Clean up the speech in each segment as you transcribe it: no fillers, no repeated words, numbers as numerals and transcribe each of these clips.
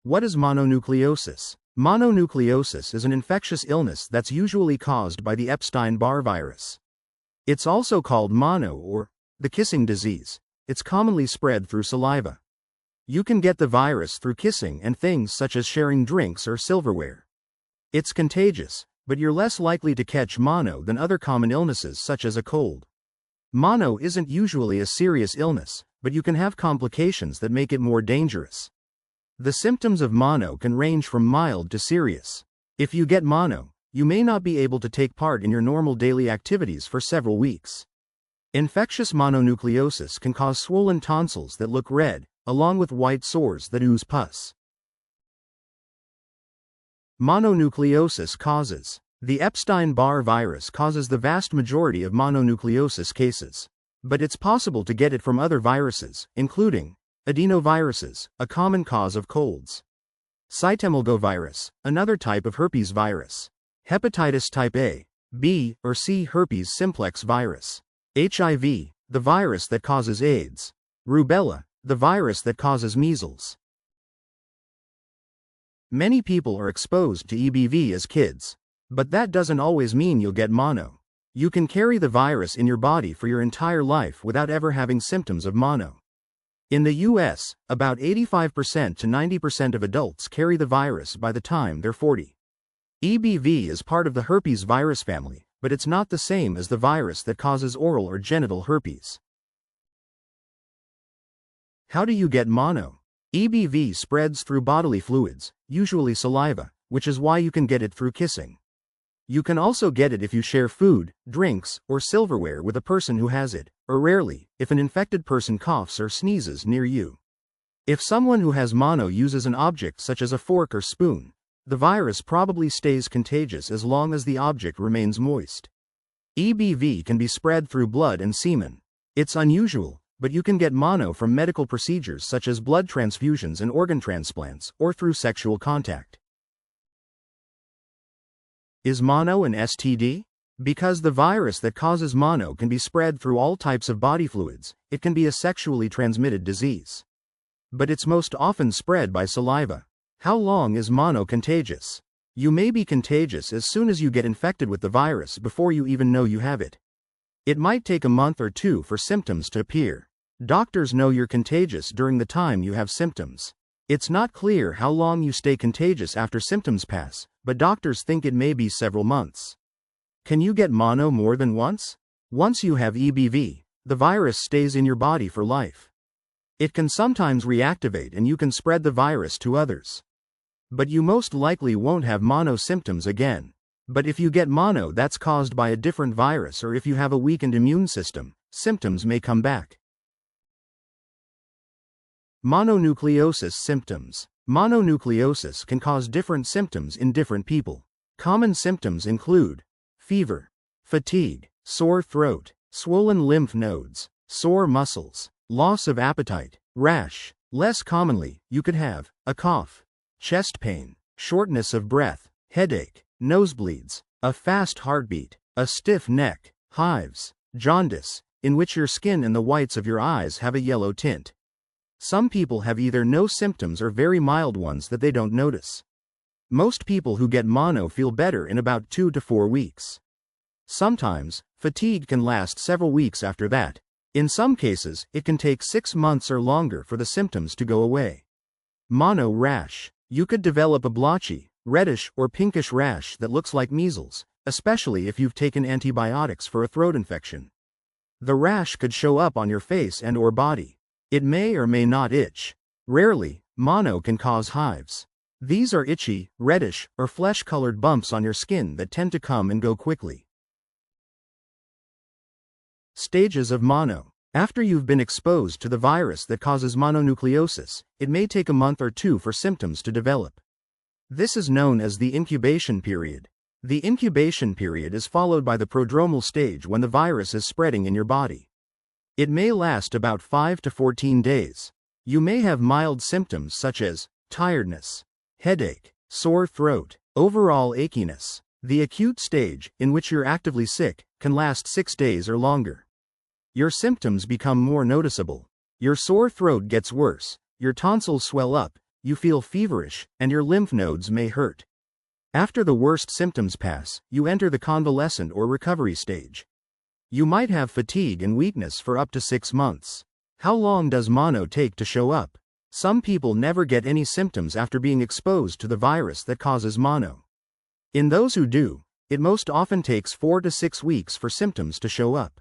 What is mononucleosis? Mononucleosis is an infectious illness that's usually caused by the Epstein-Barr virus. It's also called mono or the kissing disease. It's commonly spread through saliva. You can get the virus through kissing and things such as sharing drinks or silverware. It's contagious, but you're less likely to catch mono than other common illnesses such as a cold. Mono isn't usually a serious illness, but you can have complications that make it more dangerous. The symptoms of mono can range from mild to serious. If you get mono, you may not be able to take part in your normal daily activities for several weeks. Infectious mononucleosis can cause swollen tonsils that look red, along with white sores that ooze pus. Mononucleosis causes. The Epstein-Barr virus causes the vast majority of mononucleosis cases. But it's possible to get it from other viruses, including adenoviruses, a common cause of colds; cytomegalovirus, another type of herpes virus; hepatitis type A, B, or C herpes simplex virus; HIV, the virus that causes AIDS; rubella, the virus that causes measles. Many people are exposed to EBV as kids. But that doesn't always mean you'll get mono. You can carry the virus in your body for your entire life without ever having symptoms of mono. In the US, about 85% to 90% of adults carry the virus by the time they're 40. EBV is part of the herpes virus family, but it's not the same as the virus that causes oral or genital herpes. How do you get mono? EBV spreads through bodily fluids, usually saliva, which is why you can get it through kissing. You can also get it if you share food, drinks, or silverware with a person who has it, or rarely, if an infected person coughs or sneezes near you. If someone who has mono uses an object such as a fork or spoon, the virus probably stays contagious as long as the object remains moist. EBV can be spread through blood and semen. It's unusual, but you can get mono from medical procedures such as blood transfusions and organ transplants, or through sexual contact. Is mono an STD? Because the virus that causes mono can be spread through all types of body fluids, it can be a sexually transmitted disease. But it's most often spread by saliva. How long is mono contagious? You may be contagious as soon as you get infected with the virus before you even know you have it. It might take a month or two for symptoms to appear. Doctors know you're contagious during the time you have symptoms. It's not clear how long you stay contagious after symptoms pass, but doctors think it may be several months. Can you get mono more than once? Once you have EBV, the virus stays in your body for life. It can sometimes reactivate and you can spread the virus to others. But you most likely won't have mono symptoms again. But if you get mono that's caused by a different virus or if you have a weakened immune system, symptoms may come back. Mononucleosis symptoms. Mononucleosis can cause different symptoms in different people. Common symptoms include fever, fatigue, sore throat, swollen lymph nodes, sore muscles, loss of appetite, rash. Less commonly, you could have a cough, chest pain, shortness of breath, headache, nosebleeds, a fast heartbeat, a stiff neck, hives, jaundice, in which your skin and the whites of your eyes have a yellow tint. Some people have either no symptoms or very mild ones that they don't notice. Most people who get mono feel better in about 2 to 4 weeks. Sometimes, fatigue can last several weeks after that. In some cases, it can take 6 months or longer for the symptoms to go away. Mono rash. You could develop a blotchy, reddish or pinkish rash that looks like measles, especially if you've taken antibiotics for a throat infection. The rash could show up on your face and/or body. It may or may not itch. Rarely, mono can cause hives. These are itchy, reddish, or flesh-colored bumps on your skin that tend to come and go quickly. Stages of mono. After you've been exposed to the virus that causes mononucleosis, it may take a month or two for symptoms to develop. This is known as the incubation period. The incubation period is followed by the prodromal stage when the virus is spreading in your body. It may last about 5 to 14 days. You may have mild symptoms such as tiredness, headache, sore throat, overall achiness. The acute stage, in which you're actively sick, can last 6 days or longer. Your symptoms become more noticeable. Your sore throat gets worse, your tonsils swell up, you feel feverish, and your lymph nodes may hurt. After the worst symptoms pass, you enter the convalescent or recovery stage. You might have fatigue and weakness for up to 6 months. How long does mono take to show up? Some people never get any symptoms after being exposed to the virus that causes mono. In those who do, it most often takes 4 to 6 weeks for symptoms to show up.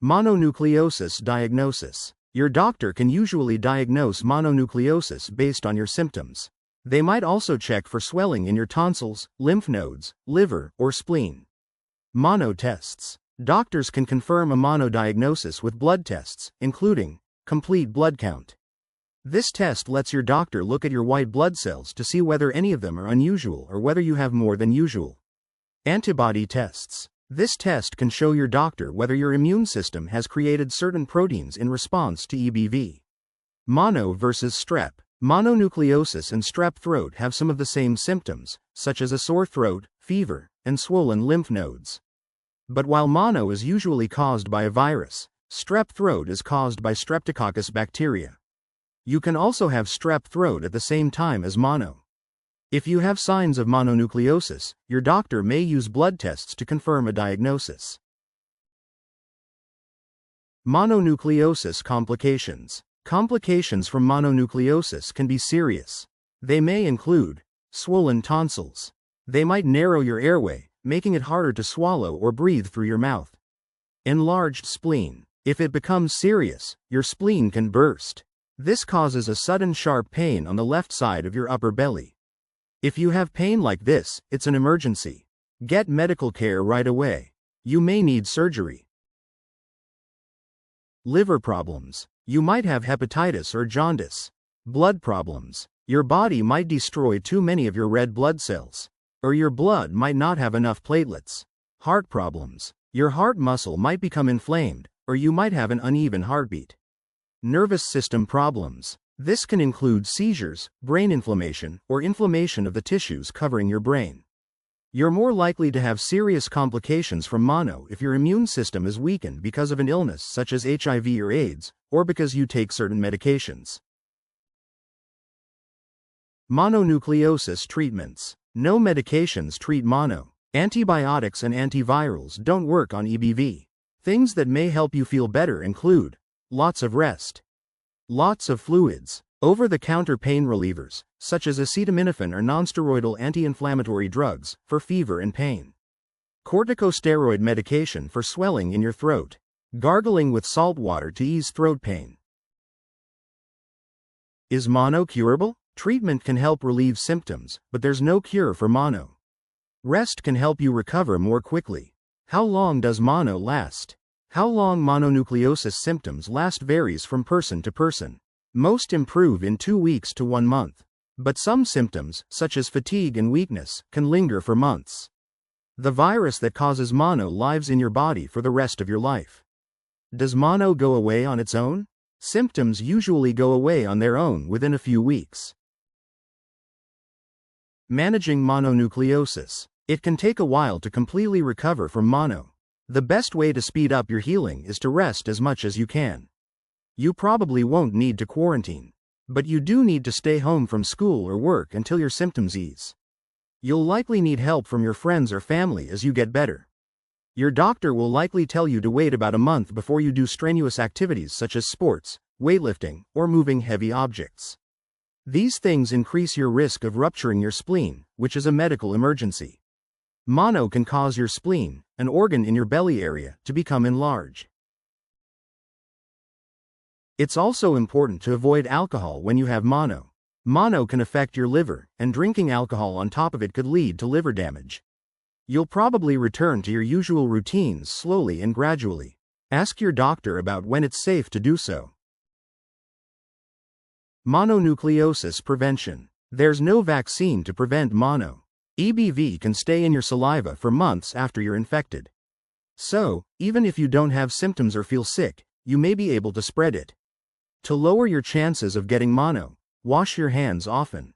Mononucleosis diagnosis. Your doctor can usually diagnose mononucleosis based on your symptoms. They might also check for swelling in your tonsils, lymph nodes, liver, or spleen. Mono tests. Doctors can confirm a mono diagnosis with blood tests, including complete blood count. This test lets your doctor look at your white blood cells to see whether any of them are unusual or whether you have more than usual. Antibody tests. This test can show your doctor whether your immune system has created certain proteins in response to EBV. Mono versus strep. Mononucleosis and strep throat have some of the same symptoms, such as a sore throat, fever, and swollen lymph nodes. But while mono is usually caused by a virus, strep throat is caused by Streptococcus bacteria. You can also have strep throat at the same time as mono. If you have signs of mononucleosis, your doctor may use blood tests to confirm a diagnosis. Mononucleosis complications. Complications from mononucleosis can be serious. They may include swollen tonsils. They might narrow your airway, making it harder to swallow or breathe through your mouth. Enlarged spleen. If it becomes serious, your spleen can burst. This causes a sudden sharp pain on the left side of your upper belly. If you have pain like this, it's an emergency. Get medical care right away. You may need surgery. Liver problems. You might have hepatitis or jaundice. Blood problems. Your body might destroy too many of your red blood cells. Or your blood might not have enough platelets. Heart problems. Your heart muscle might become inflamed, or you might have an uneven heartbeat. Nervous system problems. This can include seizures, brain inflammation, or inflammation of the tissues covering your brain. You're more likely to have serious complications from mono if your immune system is weakened because of an illness such as HIV or AIDS, or because you take certain medications. Mononucleosis treatments. No medications treat mono. Antibiotics and antivirals don't work on EBV. Things that may help you feel better include lots of rest, lots of fluids, over-the-counter pain relievers, such as acetaminophen or nonsteroidal anti-inflammatory drugs, for fever and pain, corticosteroid medication for swelling in your throat, gargling with salt water to ease throat pain. Is mono curable? Treatment can help relieve symptoms, but there's no cure for mono. Rest can help you recover more quickly. How long does mono last? How long mononucleosis symptoms last varies from person to person. Most improve in 2 weeks to 1 month. But some symptoms, such as fatigue and weakness, can linger for months. The virus that causes mono lives in your body for the rest of your life. Does mono go away on its own? Symptoms usually go away on their own within a few weeks. Managing mononucleosis. It can take a while to completely recover from mono. The best way to speed up your healing is to rest as much as you can. You probably won't need to quarantine, but you do need to stay home from school or work until your symptoms ease. You'll likely need help from your friends or family as you get better. Your doctor will likely tell you to wait about a month before you do strenuous activities such as sports, weightlifting, or moving heavy objects. These things increase your risk of rupturing your spleen, which is a medical emergency. Mono can cause your spleen, an organ in your belly area, to become enlarged. It's also important to avoid alcohol when you have mono. Mono can affect your liver, and drinking alcohol on top of it could lead to liver damage. You'll probably return to your usual routines slowly and gradually. Ask your doctor about when it's safe to do so. Mononucleosis prevention. There's no vaccine to prevent mono. EBV can stay in your saliva for months after you're infected. So, even if you don't have symptoms or feel sick, you may be able to spread it. To lower your chances of getting mono, wash your hands often.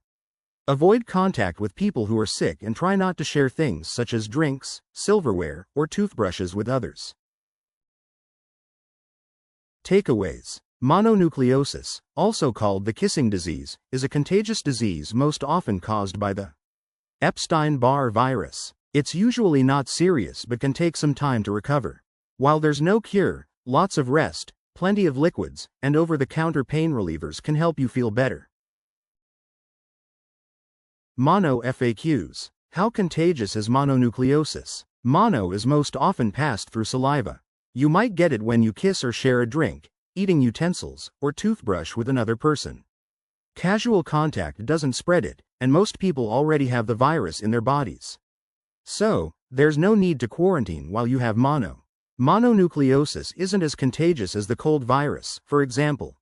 Avoid contact with people who are sick and try not to share things such as drinks, silverware, or toothbrushes with others. Takeaways. Mononucleosis, also called the kissing disease, is a contagious disease most often caused by the Epstein-Barr virus. It's usually not serious but can take some time to recover. While there's no cure, lots of rest, plenty of liquids, and over-the-counter pain relievers can help you feel better. Mono FAQs. How contagious is mononucleosis? Mono is most often passed through saliva. You might get it when you kiss or share a drink, eating utensils, or toothbrush with another person. Casual contact doesn't spread it, and most people already have the virus in their bodies. So, there's no need to quarantine while you have mono. Mononucleosis isn't as contagious as the cold virus, for example.